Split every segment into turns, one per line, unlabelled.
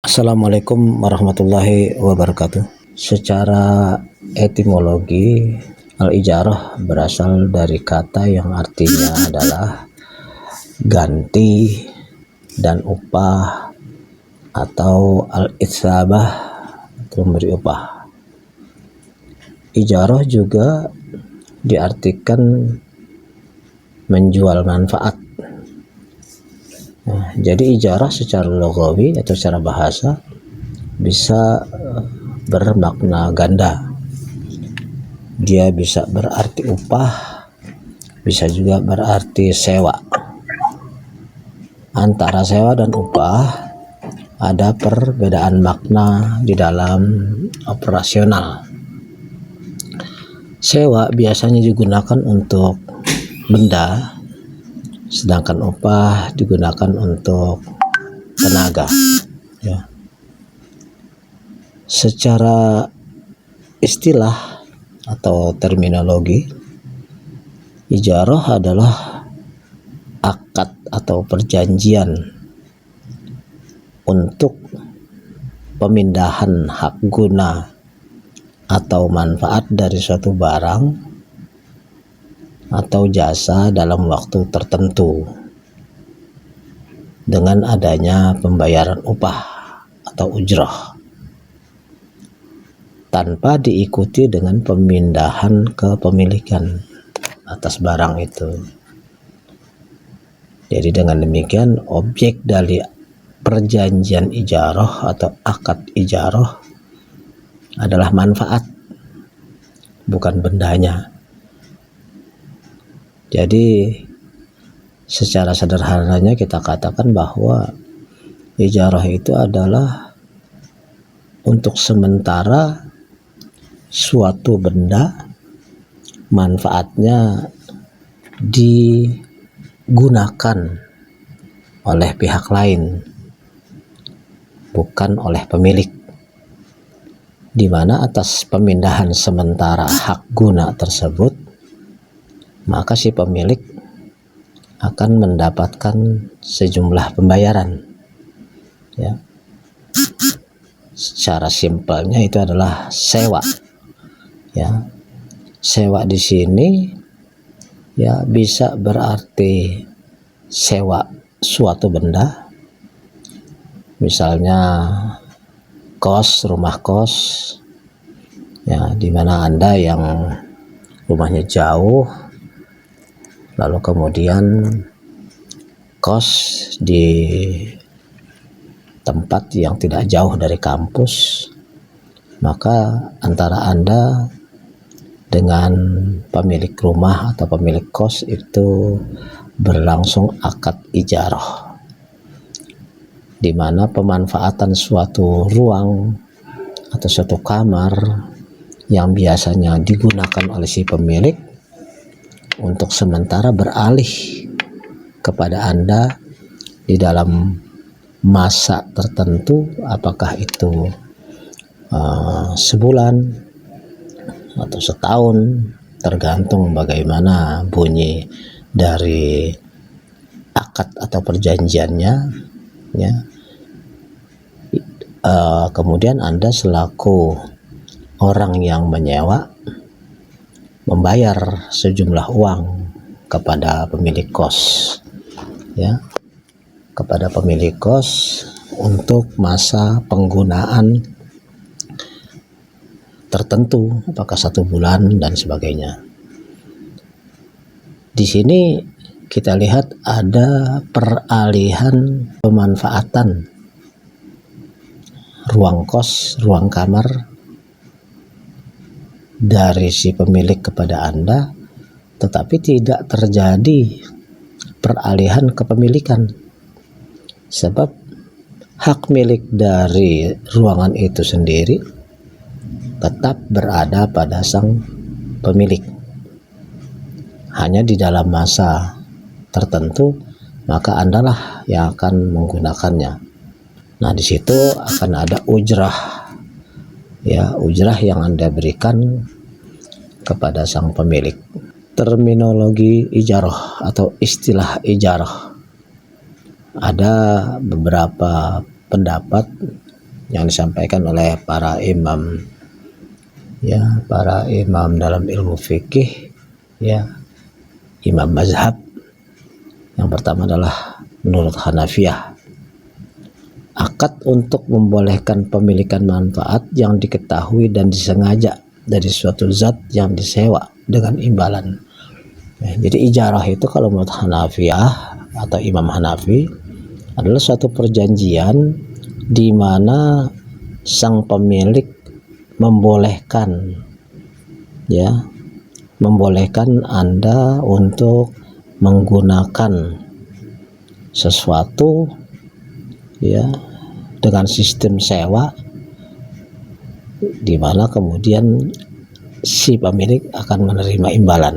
Assalamualaikum warahmatullahi wabarakatuh. Secara etimologi, al-ijarah berasal dari kata yang artinya adalah ganti dan upah atau al-itsabah, memberi upah. Ijarah juga diartikan menjual manfaat. Jadi ijarah secara logawi atau secara bahasa bisa bermakna ganda. Dia bisa berarti upah, bisa juga berarti sewa. Antara sewa dan upah ada perbedaan makna di dalam operasional. Sewa biasanya digunakan untuk benda, sedangkan upah digunakan untuk tenaga. Ya. Secara istilah atau terminologi, ijarah adalah akad atau perjanjian untuk pemindahan hak guna atau manfaat dari suatu barang atau jasa dalam waktu tertentu dengan adanya pembayaran upah atau ujrah tanpa diikuti dengan pemindahan kepemilikan atas barang itu. Jadi dengan demikian objek dari perjanjian ijarah atau akad ijarah adalah manfaat, bukan bendanya. Jadi secara sederhananya kita katakan bahwa ijarah itu adalah untuk sementara suatu benda manfaatnya digunakan oleh pihak lain, bukan oleh pemilik, di mana atas pemindahan sementara hak guna tersebut maka si pemilik akan mendapatkan sejumlah pembayaran. Ya. Secara simpelnya itu adalah sewa. Ya. Sewa di sini ya bisa berarti sewa suatu benda. Misalnya kos, rumah kos. Ya, di mana Anda yang rumahnya jauh, lalu kemudian kos di tempat yang tidak jauh dari kampus, maka antara Anda dengan pemilik rumah atau pemilik kos itu berlangsung akad ijarah, di mana pemanfaatan suatu ruang atau suatu kamar yang biasanya digunakan oleh si pemilik untuk sementara beralih kepada Anda di dalam masa tertentu, apakah itu sebulan atau setahun, tergantung bagaimana bunyi dari akad atau perjanjiannya. Ya. Kemudian Anda selaku orang yang menyewa membayar sejumlah uang kepada pemilik kos, ya, kepada pemilik kos untuk masa penggunaan tertentu, apakah 1 bulan dan sebagainya. Di sini kita lihat ada peralihan pemanfaatan ruang kos, ruang kamar dari si pemilik kepada Anda, tetapi tidak terjadi peralihan kepemilikan, sebab hak milik dari ruangan itu sendiri tetap berada pada sang pemilik. Hanya di dalam masa tertentu maka Anda lah yang akan menggunakannya. Nah, di situ akan ada ujrah. Ya, ujrah yang Anda berikan kepada sang pemilik. Terminologi ijarah atau istilah ijarah, ada beberapa pendapat yang disampaikan oleh para imam, ya, para imam dalam ilmu fikih, ya, imam mazhab. Yang pertama adalah menurut Hanafiyah, akad untuk membolehkan pemilikan manfaat yang diketahui dan disengaja dari suatu zat yang disewa dengan imbalan. Jadi ijarah itu kalau menurut Hanafiyah atau Imam Hanafi adalah suatu perjanjian di mana sang pemilik membolehkan, ya, membolehkan Anda untuk menggunakan sesuatu, ya, dengan sistem sewa, di mana kemudian si pemilik akan menerima imbalan.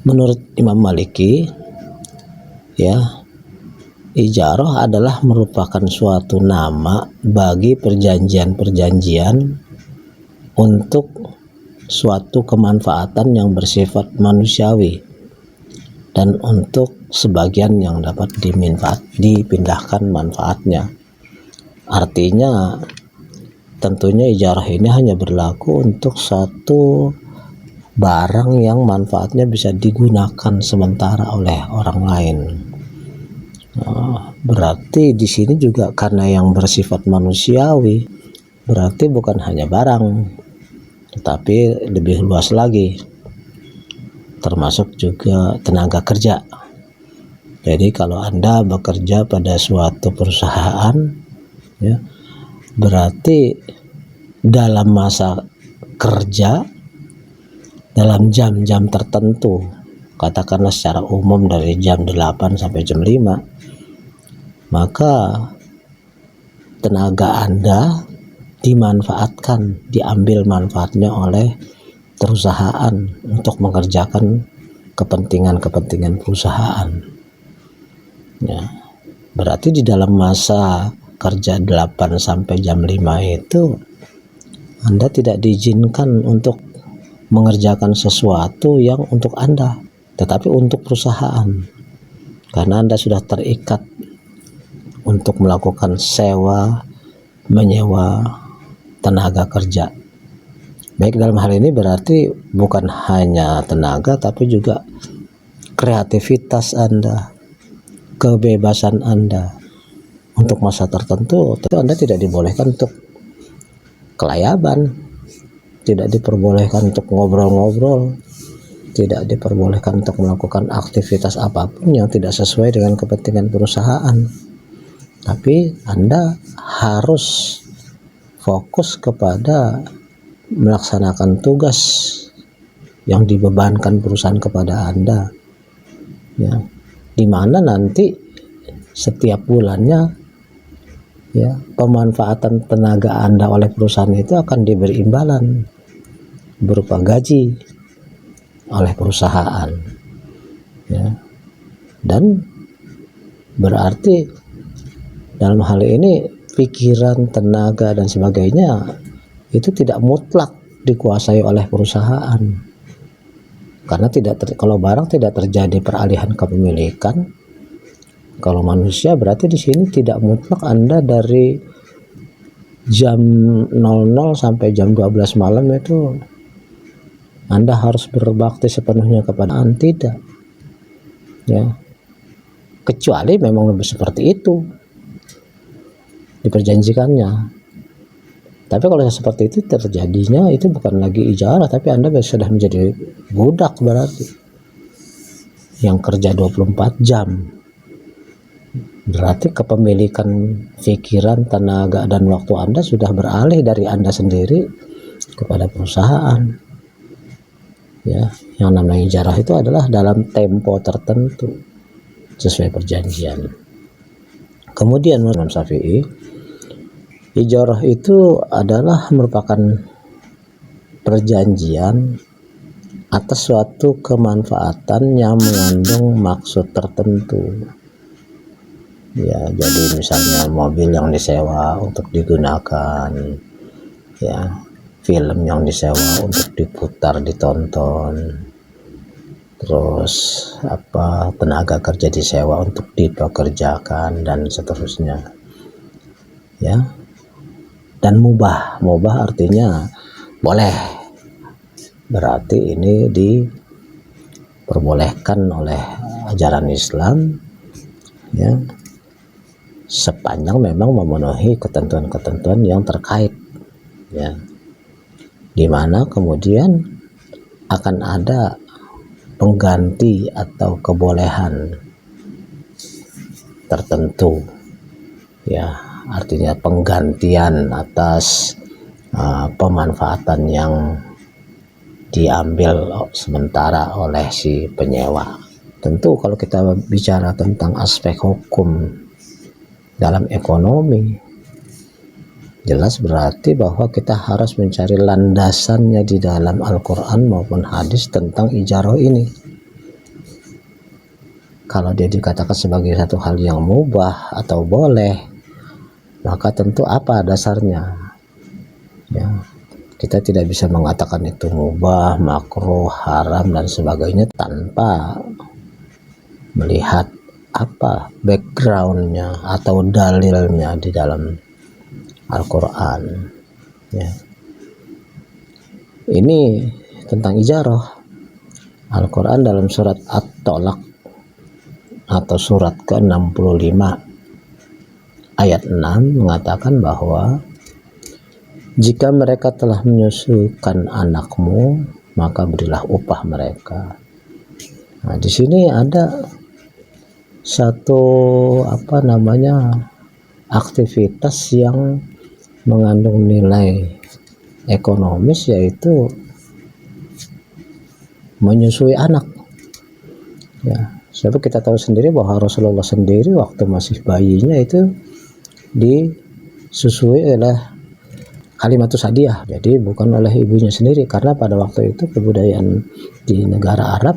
Menurut Imam Maliki, ya, ijarah adalah merupakan suatu nama bagi perjanjian-perjanjian untuk suatu kemanfaatan yang bersifat manusiawi dan untuk sebagian yang dapat dipindahkan manfaatnya. Artinya tentunya ijarah ini hanya berlaku untuk satu barang yang manfaatnya bisa digunakan sementara oleh orang lain. Berarti di sini juga karena yang bersifat manusiawi, berarti bukan hanya barang, tetapi lebih luas lagi, termasuk juga tenaga kerja. Jadi kalau Anda bekerja pada suatu perusahaan, ya, berarti dalam masa kerja, dalam jam-jam tertentu, katakanlah secara umum dari jam 8 sampai jam 5, maka tenaga Anda dimanfaatkan, diambil manfaatnya oleh perusahaan untuk mengerjakan kepentingan-kepentingan perusahaan. Ya, berarti di dalam masa kerja 8 sampai jam 5 itu Anda tidak diizinkan untuk mengerjakan sesuatu yang untuk Anda, tetapi untuk perusahaan, karena Anda sudah terikat untuk melakukan sewa menyewa tenaga kerja. Baik, dalam hal ini berarti bukan hanya tenaga tapi juga kreativitas Anda, kebebasan Anda. Untuk masa tertentu itu Anda tidak dibolehkan untuk kelayaban, tidak diperbolehkan untuk ngobrol-ngobrol, tidak diperbolehkan untuk melakukan aktivitas apapun yang tidak sesuai dengan kepentingan perusahaan. Tapi Anda harus fokus kepada melaksanakan tugas yang dibebankan perusahaan kepada Anda, ya, di mana nanti setiap bulannya, ya, pemanfaatan tenaga Anda oleh perusahaan itu akan diberi imbalan berupa gaji oleh perusahaan, ya. Dan berarti dalam hal ini pikiran, tenaga dan sebagainya itu tidak mutlak dikuasai oleh perusahaan, karena kalau barang tidak terjadi peralihan kepemilikan. Kalau manusia berarti di sini tidak mutlak Anda dari jam 00 sampai jam 12 malam itu Anda harus berbakti sepenuhnya kepada Anda, tidak, ya, kecuali memang lebih seperti itu diperjanjikannya. Tapi kalau seperti itu terjadinya, itu bukan lagi ijarah, tapi Anda sudah menjadi budak, berarti yang kerja 24 jam. Berarti kepemilikan pikiran, tenaga dan waktu Anda sudah beralih dari Anda sendiri kepada perusahaan. Ya, yang namanya ijarah itu adalah dalam tempo tertentu sesuai perjanjian. Kemudian menurut Imam Syafi'i, ijarah itu adalah merupakan perjanjian atas suatu kemanfaatan yang mengandung maksud tertentu. Ya, jadi misalnya mobil yang disewa untuk digunakan, ya, film yang disewa untuk diputar, ditonton, terus tenaga kerja disewa untuk dipekerjakan dan seterusnya. ya. Dan mubah artinya boleh, berarti ini diperbolehkan oleh ajaran Islam, ya, sepanjang memang memenuhi ketentuan-ketentuan yang terkait, ya, dimana kemudian akan ada pengganti atau kebolehan tertentu, ya, artinya penggantian atas pemanfaatan yang diambil sementara oleh si penyewa. Tentu kalau kita bicara tentang aspek hukum dalam ekonomi, jelas berarti bahwa kita harus mencari landasannya di dalam Al-Quran maupun hadis tentang ijarah ini. Kalau dia dikatakan sebagai satu hal yang mubah atau boleh, maka tentu apa dasarnya, ya. Kita tidak bisa mengatakan itu mubah, makruh, haram dan sebagainya tanpa melihat apa backgroundnya atau dalilnya di dalam Al-Quran, ya. Ini tentang ijarah. Al-Quran dalam surat At-Tolak atau surat ke-65 ayat 6 mengatakan bahwa jika mereka telah menyusukan anakmu, maka berilah upah mereka. Nah, di sini ada satu aktivitas yang mengandung nilai ekonomis, yaitu menyusui anak, ya. Sebab kita tahu sendiri bahwa Rasulullah sendiri waktu masih bayinya itu disusui oleh Halimatus Sa'diyah, jadi bukan oleh ibunya sendiri, karena pada waktu itu kebudayaan di negara Arab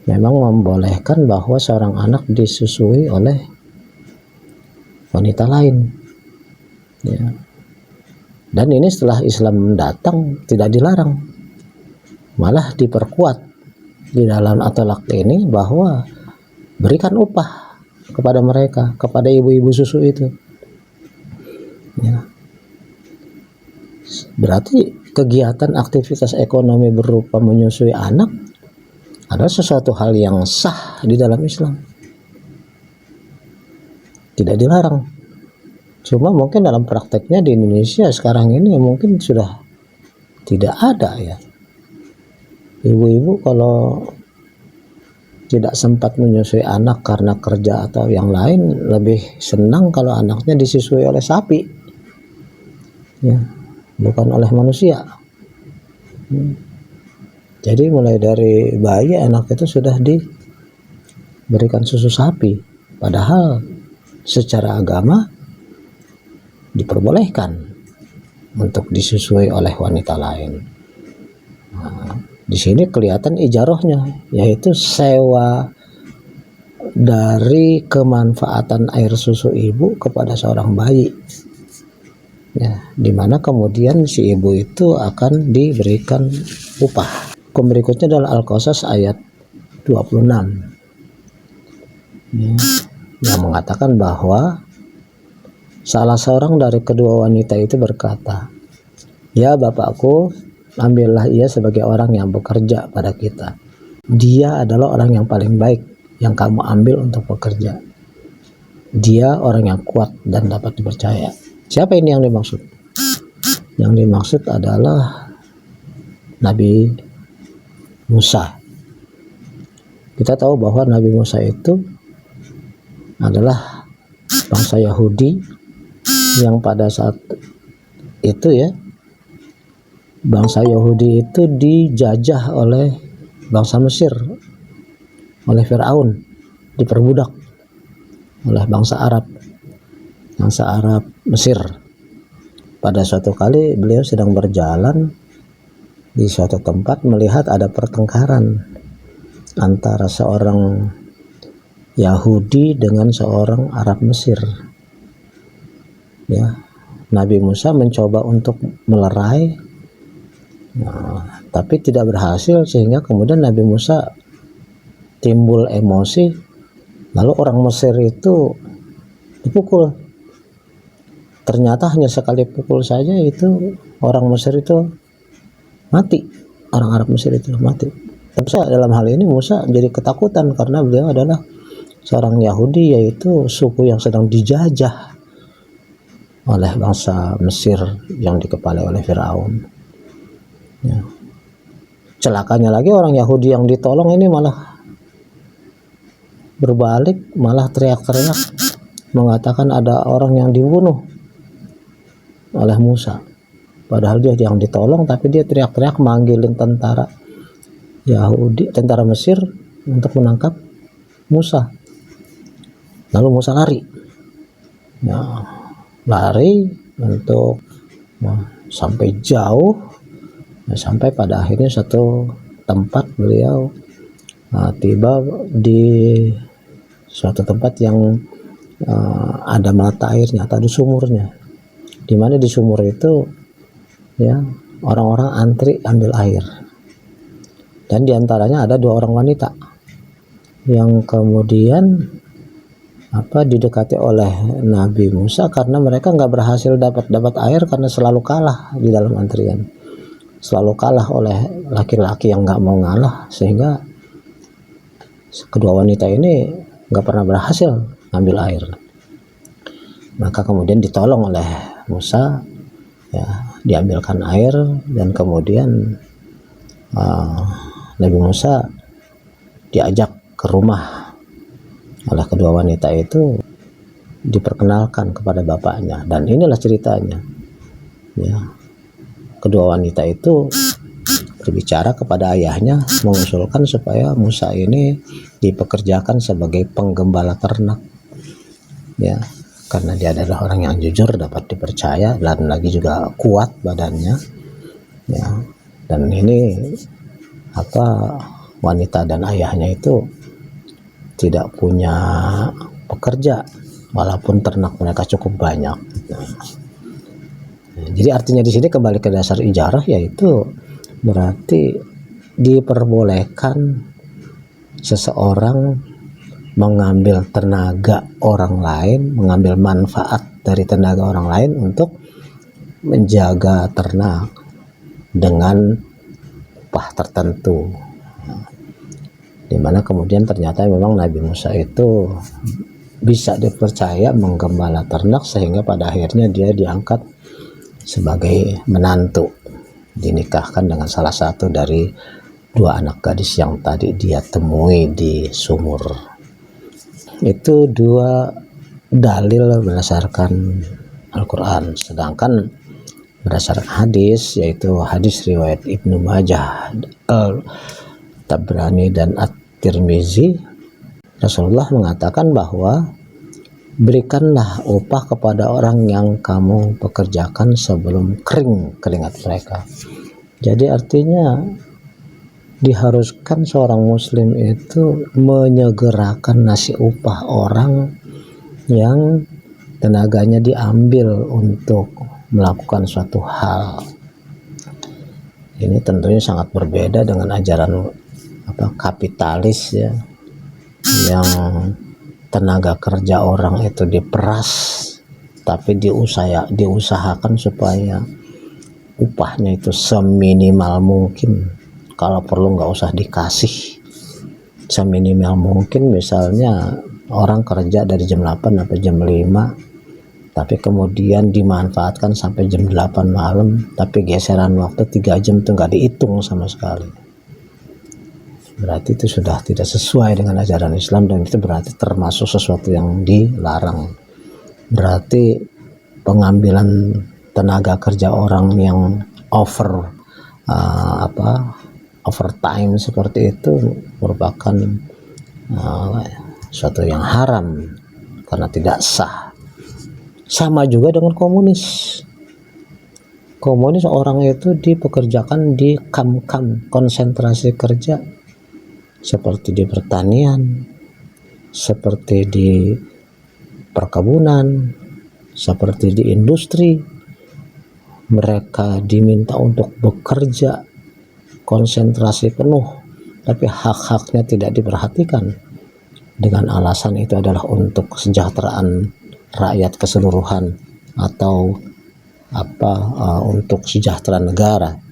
memang membolehkan bahwa seorang anak disusui oleh wanita lain, ya. Dan ini setelah Islam datang tidak dilarang, malah diperkuat di dalam At-Tolak ini bahwa berikan upah kepada mereka, kepada ibu-ibu susu itu, ya. Berarti kegiatan aktivitas ekonomi berupa menyusui anak adalah sesuatu hal yang sah di dalam Islam, tidak dilarang. Cuma mungkin dalam prakteknya di Indonesia sekarang ini mungkin sudah tidak ada, ya. Ibu-ibu kalau tidak sempat menyusui anak karena kerja atau yang lain, lebih senang kalau anaknya disusui oleh sapi, ya, bukan oleh manusia. Jadi mulai dari bayi anak itu sudah diberikan susu sapi, padahal secara agama diperbolehkan untuk disusui oleh wanita lain. Nah, di sini kelihatan ijarahnya, yaitu sewa dari kemanfaatan air susu ibu kepada seorang bayi, ya, dimana kemudian si ibu itu akan diberikan upah. Hukum berikutnya adalah Al-Qasas ayat 26, ya, yang mengatakan bahwa salah seorang dari kedua wanita itu berkata, "Ya bapakku, ambillah ia sebagai orang yang bekerja pada kita. Dia adalah orang yang paling baik yang kamu ambil untuk bekerja. Dia orang yang kuat dan dapat dipercaya." Siapa ini yang dimaksud? Yang dimaksud adalah Nabi Musa. Kita tahu bahwa Nabi Musa itu adalah bangsa Yahudi yang pada saat itu, ya, bangsa Yahudi itu dijajah oleh bangsa Mesir, oleh Firaun, diperbudak oleh bangsa Arab Mesir. Pada suatu kali beliau sedang berjalan di suatu tempat, melihat ada pertengkaran antara seorang Yahudi dengan seorang Arab Mesir, ya. Nabi Musa mencoba untuk melerai, nah, tapi tidak berhasil, sehingga kemudian Nabi Musa timbul emosi, lalu orang Mesir itu dipukul. ternyata hanya sekali pukul saja itu orang Mesir itu mati, orang Arab Mesir itu mati. Tentu dalam hal ini Musa jadi ketakutan karena beliau adalah seorang Yahudi, yaitu suku yang sedang dijajah oleh bangsa Mesir yang dikepalai oleh Firaun. Ya. Celakanya lagi orang Yahudi yang ditolong ini malah berbalik, malah teriak-teriak mengatakan ada orang yang dibunuh oleh Musa. Padahal dia yang ditolong, tapi dia teriak-teriak manggilin tentara Yahudi, tentara Mesir untuk menangkap Musa. Lalu Musa lari. Ya, lari untuk sampai jauh, sampai pada akhirnya satu tempat beliau tiba di suatu tempat yang ada mata airnya atau ada sumurnya, di mana di sumur itu ya orang-orang antri ambil air, dan diantaranya ada 2 orang wanita yang kemudian didekati oleh Nabi Musa karena mereka nggak berhasil dapat air karena selalu kalah di dalam antrian, selalu kalah oleh laki-laki yang nggak mau ngalah, sehingga kedua wanita ini nggak pernah berhasil ngambil air. Maka kemudian ditolong oleh Musa, ya, diambilkan air, dan kemudian Nabi Musa diajak ke rumah oleh kedua wanita itu, diperkenalkan kepada bapaknya, dan inilah ceritanya. Ya, kedua wanita itu berbicara kepada ayahnya mengusulkan supaya Musa ini dipekerjakan sebagai penggembala ternak, ya, karena dia adalah orang yang jujur, dapat dipercaya, dan lagi juga kuat badannya, ya. Dan ini wanita dan ayahnya itu tidak punya pekerja walaupun ternak mereka cukup banyak. Nah, jadi artinya di sini kembali ke dasar ijarah, yaitu berarti diperbolehkan seseorang mengambil tenaga orang lain, mengambil manfaat dari tenaga orang lain untuk menjaga ternak dengan upah tertentu, dimana kemudian ternyata memang Nabi Musa itu bisa dipercaya menggembala ternak, sehingga pada akhirnya dia diangkat sebagai menantu, dinikahkan dengan salah satu dari 2 anak gadis yang tadi dia temui di sumur. Itu 2 dalil berdasarkan Al-Quran. Sedangkan berdasarkan hadis, yaitu hadis riwayat Ibnu Majah, Tabrani, dan At-Tirmizi, Rasulullah mengatakan bahwa berikanlah upah kepada orang yang kamu pekerjakan sebelum kering keringat mereka. Jadi artinya diharuskan seorang muslim itu menyegerakan ngasih upah orang yang tenaganya diambil untuk melakukan suatu hal. Ini tentunya sangat berbeda dengan ajaran kapitalis, ya, yang tenaga kerja orang itu diperas, tapi diusahakan supaya upahnya itu seminimal mungkin. Kalau perlu nggak usah dikasih, seminimal mungkin. Misalnya orang kerja dari jam 8 sampai jam 5, tapi kemudian dimanfaatkan sampai jam 8 malam, tapi geseran waktu 3 jam itu nggak dihitung sama sekali. Berarti itu sudah tidak sesuai dengan ajaran Islam, dan itu berarti termasuk sesuatu yang dilarang. Berarti pengambilan tenaga kerja orang yang overtime seperti itu merupakan suatu yang haram karena tidak sah. Sama juga dengan komunis. Komunis orang itu dipekerjakan di kamp-kamp konsentrasi kerja, seperti di pertanian, seperti di perkebunan, seperti di industri. Mereka diminta untuk bekerja konsentrasi penuh, tapi hak-haknya tidak diperhatikan, dengan alasan itu adalah untuk kesejahteraan rakyat keseluruhan, atau apa untuk sejahtera negara.